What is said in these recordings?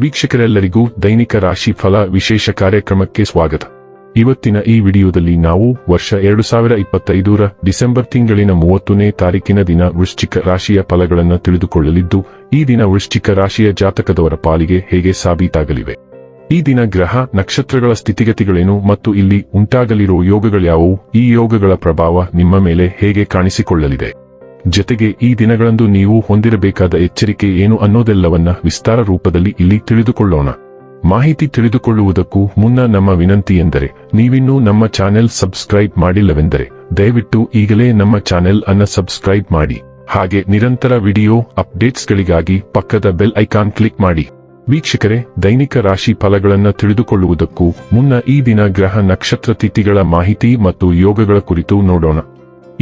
ವೀಕ್ಷಕರೆಲ್ಲರಿಗೂ ದೈನಿಕ ರಾಶಿ ಫಲ ವಿಶೇಷ ಕಾರ್ಯಕ್ರಮಕ್ಕೆ ಸ್ವಾಗತ. ಇವತ್ತಿನ ಈ ವಿಡಿಯೋದಲ್ಲಿ ನಾವು ವರ್ಷ 2025ರ ಡಿಸೆಂಬರ್ ತಿಂಗಳಿನ 30ನೇ ತಾರೀಕಿನ ದಿನ ವೃಶ್ಚಿಕ ರಾಶಿಯ ಫಲಗಳನ್ನು ತಿಳಿದುಕೊಳ್ಳಲಿದ್ದು, ಈ ದಿನ ವೃಶ್ಚಿಕ ರಾಶಿಯ ಜಾತಕದವರ ಪಾಲಿಗೆ ಹೇಗೆ ಸಾಬೀತಾಗಲಿವೆ, ಈ ದಿನ ಗ್ರಹ ನಕ್ಷತ್ರಗಳ ಸ್ಥಿತಿಗತಿಗಳೇನು ಮತ್ತು ಇಲ್ಲಿ ಉಂಟಾಗಲಿರುವ ಯೋಗಗಳ್ಯಾವುವು, ಈ ಯೋಗಗಳ ಪ್ರಭಾವ ನಿಮ್ಮ ಮೇಲೆ ಹೇಗೆ ಕಾಣಿಸಿಕೊಳ್ಳಲಿದೆ, ಜೊತೆಗೆ ಈ ದಿನಗಳಂದು ನೀವು ಹೊಂದಿರಬೇಕಾದ ಎಚ್ಚರಿಕೆ ಏನು ಅನ್ನೋದೆಲ್ಲವನ್ನ ವಿಸ್ತಾರ ರೂಪದಲ್ಲಿ ಇಲ್ಲಿ ತಿಳಿದುಕೊಳ್ಳೋಣ. ಮಾಹಿತಿ ತಿಳಿದುಕೊಳ್ಳುವುದಕ್ಕೂ ಮುನ್ನ ನಮ್ಮ ವಿನಂತಿ ಎಂದರೆ, ನೀವಿನ್ನೂ ನಮ್ಮ ಚಾನೆಲ್ ಸಬ್ಸ್ಕ್ರೈಬ್ ಮಾಡಿಲ್ಲವೆಂದರೆ ದಯವಿಟ್ಟು ಈಗಲೇ ನಮ್ಮ ಚಾನೆಲ್ ಅನ್ನು ಸಬ್ಸ್ಕ್ರೈಬ್ ಮಾಡಿ. ಹಾಗೆ ನಿರಂತರ ವಿಡಿಯೋ ಅಪ್ಡೇಟ್ಸ್ಗಳಿಗಾಗಿ ಪಕ್ಕದ ಬೆಲ್ ಐಕಾನ್ ಕ್ಲಿಕ್ ಮಾಡಿ. ವೀಕ್ಷಕರೇ, ದೈನಿಕ ರಾಶಿ ಫಲಗಳನ್ನು ತಿಳಿದುಕೊಳ್ಳುವುದಕ್ಕೂ ಮುನ್ನ ಈ ದಿನ ಗ್ರಹ ನಕ್ಷತ್ರ ತಿಥಿಗಳ ಮಾಹಿತಿ ಮತ್ತು ಯೋಗಗಳ ಕುರಿತು ನೋಡೋಣ.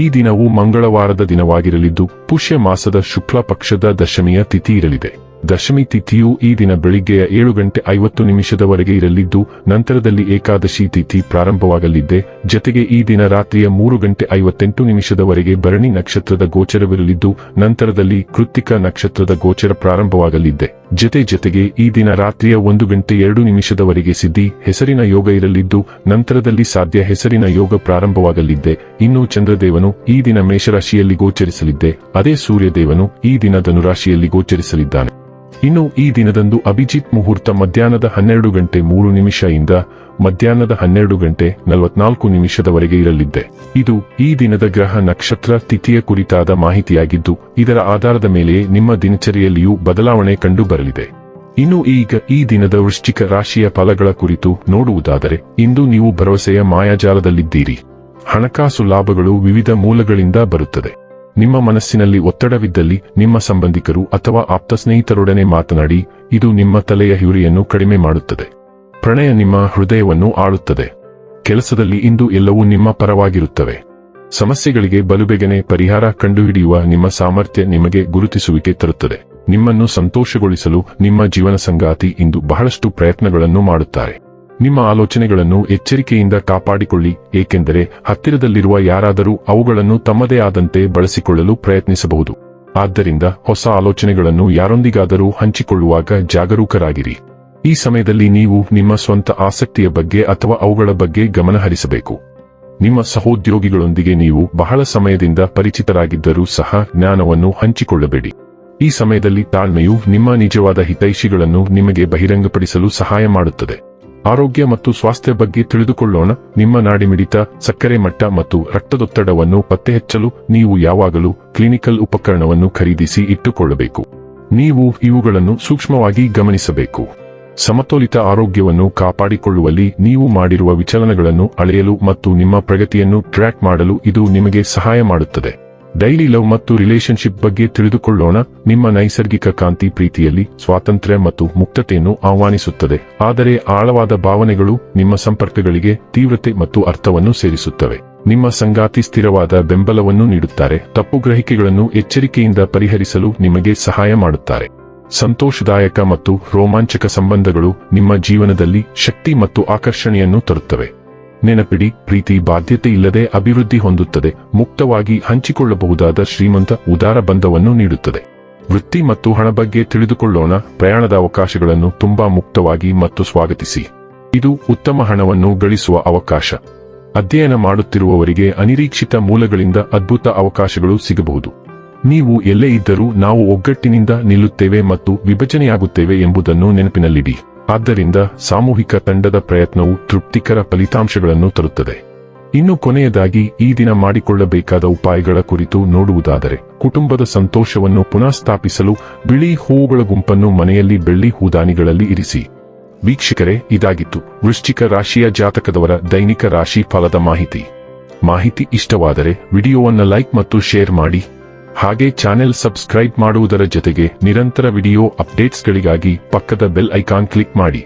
ಈ ದಿನವು ಮಂಗಳವಾರದ ದಿನವಾಗಿರಲಿದ್ದು, ಪುಷ್ಯ ಮಾಸದ ಶುಕ್ಲ ಪಕ್ಷದ ದಶಮಿಯ ತಿಥಿ ಇರಲಿದೆ. ದಶಮಿ ತಿಥಿಯು ಈ ದಿನ ಬೆಳಿಗ್ಗೆಯ 7:50 ಇರಲಿದ್ದು, ನಂತರದಲ್ಲಿ ಏಕಾದಶಿ ತಿಥಿ ಪ್ರಾರಂಭವಾಗಲಿದೆ. ಜೊತೆಗೆ ಈ ದಿನ ರಾತ್ರಿಯ 3:58 ಭರಣಿ ನಕ್ಷತ್ರದ ಗೋಚರವಿರಲಿದ್ದು, ನಂತರದಲ್ಲಿ ಕೃತ್ತಿಕ ನಕ್ಷತ್ರದ ಗೋಚರ ಪ್ರಾರಂಭವಾಗಲಿದೆ. ಜೊತೆಗೆ ಈ ದಿನ ರಾತ್ರಿಯ 1:02 ಸಿದ್ಧಿ ಹೆಸರಿನ ಯೋಗ ಇರಲಿದ್ದು, ನಂತರದಲ್ಲಿ ಸಾಧ್ಯ ಹೆಸರಿನ ಯೋಗ ಪ್ರಾರಂಭವಾಗಲಿದೆ. ಇನ್ನು ಚಂದ್ರದೇವನು ಈ ದಿನ ಮೇಷರಾಶಿಯಲ್ಲಿ ಗೋಚರಿಸಲಿದ್ದೆ, ಅದೇ ಸೂರ್ಯದೇವನು ಈ ದಿನ ಧನುರಾಶಿಯಲ್ಲಿ ಗೋಚರಿಸಲಿದ್ದಾನೆ. ಇನ್ನು ಈ ದಿನದಂದು ಅಭಿಜಿತ್ ಮುಹೂರ್ತ ಮಧ್ಯಾಹ್ನದ 12:03 ಇಂದ ಮಧ್ಯಾಹ್ನದ 12:44 ಇರಲಿದೆ. ಇದು ಈ ದಿನದ ಗ್ರಹ ನಕ್ಷತ್ರ ತಿಥಿಯ ಕುರಿತಾದ ಮಾಹಿತಿಯಾಗಿದ್ದು, ಇದರ ಆಧಾರದ ಮೇಲೆ ನಿಮ್ಮ ದಿನಚರಿಯಲ್ಲಿಯೂ ಬದಲಾವಣೆ ಕಂಡು ಬರಲಿದೆ. ಇನ್ನು ಈಗ ಈ ದಿನದ ವೃಶ್ಚಿಕ ರಾಶಿಯ ಫಲಗಳ ಕುರಿತು ನೋಡುವುದಾದರೆ, ಇಂದು ನೀವು ಭರವಸೆಯ ಮಾಯಾಜಾಲದಲ್ಲಿದ್ದೀರಿ. ಹಣಕಾಸು ಲಾಭಗಳು ವಿವಿಧ ಮೂಲಗಳಿಂದ ಬರುತ್ತದೆ. ನಿಮ್ಮ ಮನಸ್ಸಿನಲ್ಲಿ ಒತ್ತಡವಿದ್ದಲ್ಲಿ ನಿಮ್ಮ ಸಂಬಂಧಿಕರು ಅಥವಾ ಆಪ್ತ ಸ್ನೇಹಿತರೊಡನೆ ಮಾತನಾಡಿ, ಇದು ನಿಮ್ಮ ತಲೆಯ ಹೊರೆಯನ್ನು ಕಡಿಮೆ ಮಾಡುತ್ತದೆ. ಪ್ರಣಯ ನಿಮ್ಮ ಹೃದಯವನ್ನು ಆಳುತ್ತದೆ. ಕೆಲಸದಲ್ಲಿ ಇಂದು ಎಲ್ಲವೂ ನಿಮ್ಮ ಪರವಾಗಿರುತ್ತವೆ. ಸಮಸ್ಯೆಗಳಿಗೆ ಬಲುಬೇಗನೆ ಪರಿಹಾರ ಕಂಡುಹಿಡಿಯುವ ನಿಮ್ಮ ಸಾಮರ್ಥ್ಯ ನಿಮಗೆ ಗುರುತಿಸುವಿಕೆ ತರುತ್ತದೆ. ನಿಮ್ಮನ್ನು ಸಂತೋಷಗೊಳಿಸಲು ನಿಮ್ಮ ಜೀವನ ಸಂಗಾತಿ ಇಂದು ಬಹಳಷ್ಟು ಪ್ರಯತ್ನಗಳನ್ನು ಮಾಡುತ್ತಾರೆ. ನಿಮ್ಮ ಆಲೋಚನೆಗಳನ್ನು ಎಚ್ಚರಿಕೆಯಿಂದ ಕಾಪಾಡಿಕೊಳ್ಳಿ, ಏಕೆಂದರೆ ಹತ್ತಿರದಲ್ಲಿರುವ ಯಾರಾದರೂ ಅವುಗಳನ್ನು ತಮ್ಮದೇ ಆದಂತೆ ಬಳಸಿಕೊಳ್ಳಲು ಪ್ರಯತ್ನಿಸಬಹುದು. ಆದ್ದರಿಂದ ಹೊಸ ಆಲೋಚನೆಗಳನ್ನು ಯಾರೊಂದಿಗಾದರೂ ಹಂಚಿಕೊಳ್ಳುವಾಗ ಜಾಗರೂಕರಾಗಿರಿ. ಈ ಸಮಯದಲ್ಲಿ ನೀವು ನಿಮ್ಮ ಸ್ವಂತ ಆಸಕ್ತಿಯ ಬಗ್ಗೆ ಅಥವಾ ಅವುಗಳ ಬಗ್ಗೆ ಗಮನಹರಿಸಬೇಕು. ನಿಮ್ಮ ಸಹೋದ್ಯೋಗಿಗಳೊಂದಿಗೆ ನೀವು ಬಹಳ ಸಮಯದಿಂದ ಪರಿಚಿತರಾಗಿದ್ದರೂ ಸಹ ಜ್ಞಾನವನ್ನು ಹಂಚಿಕೊಳ್ಳಬೇಡಿ. ಈ ಸಮಯದಲ್ಲಿ ತಾಳ್ಮೆಯು ನಿಮ್ಮ ನಿಜವಾದ ಹಿತೈಷಿಗಳನ್ನು ನಿಮಗೆ ಬಹಿರಂಗಪಡಿಸಲು ಸಹಾಯ ಮಾಡುತ್ತದೆ. ಆರೋಗ್ಯ ಮತ್ತು ಸ್ವಾಸ್ಥ್ಯ ಬಗ್ಗೆ ತಿಳಿದುಕೊಳ್ಳೋಣ. ನಿಮ್ಮ ನಾಡಿಮಿಡಿತ, ಸಕ್ಕರೆ ಮಟ್ಟ ಮತ್ತು ರಕ್ತದೊತ್ತಡವನ್ನು ಪತ್ತೆಹಚ್ಚಲು ನೀವು ಯಾವಾಗಲೂ ಕ್ಲಿನಿಕಲ್ ಉಪಕರಣವನ್ನು ಖರೀದಿಸಿ ಇಟ್ಟುಕೊಳ್ಳಬೇಕು. ನೀವು ಇವುಗಳನ್ನು ಸೂಕ್ಷ್ಮವಾಗಿ ಗಮನಿಸಬೇಕು. ಸಮತೋಲಿತ ಆರೋಗ್ಯವನ್ನು ಕಾಪಾಡಿಕೊಳ್ಳುವಲ್ಲಿ ನೀವು ಮಾಡಿರುವ ವಿಚಲನಗಳನ್ನು ಅಳೆಯಲು ಮತ್ತು ನಿಮ್ಮ ಪ್ರಗತಿಯನ್ನು ಟ್ರ್ಯಾಕ್ ಮಾಡಲು ಇದು ನಿಮಗೆ ಸಹಾಯ ಮಾಡುತ್ತದೆ. ಡೈಲಿ ಲವ್ ಮತ್ತು ರಿಲೇಶನ್ಶಿಪ್ ಬಗ್ಗೆ ತಿಳಿದುಕೊಳ್ಳೋಣ. ನಿಮ್ಮ ನೈಸರ್ಗಿಕ ಕಾಂತಿ ಪ್ರೀತಿಯಲ್ಲಿ ಸ್ವಾತಂತ್ರ್ಯ ಮತ್ತು ಮುಕ್ತತೆಯನ್ನು ಆಹ್ವಾನಿಸುತ್ತದೆ, ಆದರೆ ಆಳವಾದ ಭಾವನೆಗಳು ನಿಮ್ಮ ಸಂಪರ್ಕಗಳಿಗೆ ತೀವ್ರತೆ ಮತ್ತು ಅರ್ಥವನ್ನು ಸೇರಿಸುತ್ತವೆ. ನಿಮ್ಮ ಸಂಗಾತಿ ಸ್ಥಿರವಾದ ಬೆಂಬಲವನ್ನು ನೀಡುತ್ತಾರೆ, ತಪ್ಪು ಗ್ರಹಿಕೆಗಳನ್ನು ಎಚ್ಚರಿಕೆಯಿಂದ ಪರಿಹರಿಸಲು ನಿಮಗೆ ಸಹಾಯ ಮಾಡುತ್ತಾರೆ. ಸಂತೋಷದಾಯಕ ಮತ್ತು ರೋಮಾಂಚಕ ಸಂಬಂಧಗಳು ನಿಮ್ಮ ಜೀವನದಲ್ಲಿ ಶಕ್ತಿ ಮತ್ತು ಆಕರ್ಷಣೆಯನ್ನು ತರುತ್ತವೆ. ನೆನಪಿಡಿ, ಪ್ರೀತಿ ಬಾಧ್ಯತೆ ಇಲ್ಲದೆ ಅಭಿವೃದ್ಧಿ ಹೊಂದುತ್ತದೆ, ಮುಕ್ತವಾಗಿ ಹಂಚಿಕೊಳ್ಳಬಹುದಾದ ಶ್ರೀಮಂತ ಉದಾರ ಬಂಧವನ್ನು ನೀಡುತ್ತದೆ. ವೃತ್ತಿ ಮತ್ತು ಹಣ ಬಗ್ಗೆ ತಿಳಿದುಕೊಳ್ಳೋಣ. ಪ್ರಯಾಣದ ಅವಕಾಶಗಳನ್ನು ತುಂಬಾ ಮುಕ್ತವಾಗಿ ಮತ್ತು ಸ್ವಾಗತಿಸಿ. ಇದು ಉತ್ತಮ ಹಣವನ್ನು ಗಳಿಸುವ ಅವಕಾಶ. ಅಧ್ಯಯನ ಮಾಡುತ್ತಿರುವವರಿಗೆ ಅನಿರೀಕ್ಷಿತ ಮೂಲಗಳಿಂದ ಅದ್ಭುತ ಅವಕಾಶಗಳು ಸಿಗಬಹುದು. ನೀವು ಎಲ್ಲೇ ಇದ್ದರೂ ನಾವು ಒಗ್ಗಟ್ಟಿನಿಂದ ನಿಲ್ಲುತ್ತೇವೆ ಮತ್ತು ವಿಭಜನೆಯಾಗುತ್ತೇವೆ ಎಂಬುದನ್ನು ನೆನಪಿನಲ್ಲಿಡಿ. ಆದ್ದರಿಂದ ಸಾಮೂಹಿಕ ತಂಡದ ಪ್ರಯತ್ನವು ತೃಪ್ತಿಕರ ಫಲಿತಾಂಶಗಳನ್ನು ತರುತ್ತದೆ. ಇನ್ನು ಕೊನೆಯದಾಗಿ ಈ ದಿನ ಮಾಡಿಕೊಳ್ಳಬೇಕಾದ ಉಪಾಯಗಳ ಕುರಿತು ನೋಡುವುದಾದರೆ, ಕುಟುಂಬದ ಸಂತೋಷವನ್ನು ಪುನಃಸ್ಥಾಪಿಸಲು ಬಿಳಿ ಹೂವುಗಳ ಗುಂಪನ್ನು ಮನೆಯಲ್ಲಿ ಬೆಳ್ಳಿ ಹೂದಾನಿಗಳಲ್ಲಿ ಇರಿಸಿ. ವೀಕ್ಷಕರೇ, ಇದಾಗಿತ್ತು ವೃಶ್ಚಿಕ ರಾಶಿಯ ಜಾತಕದವರ ದೈನಿಕ ರಾಶಿ ಫಲದ ಮಾಹಿತಿ ಇಷ್ಟವಾದರೆ ವಿಡಿಯೋವನ್ನು ಲೈಕ್ ಮತ್ತು ಶೇರ್ ಮಾಡಿ. ಹಾಗೆ ಚಾನೆಲ್ ಸಬ್ಸ್ಕ್ರೈಬ್ ಮಾಡುವುದರ ಜೊತೆಗೆ ನಿರಂತರ ವಿಡಿಯೋ ಅಪ್ಡೇಟ್ಸ್ಗಳಿಗಾಗಿ ಪಕ್ಕದ ಬೆಲ್ ಐಕಾನ್ ಕ್ಲಿಕ್ ಮಾಡಿ.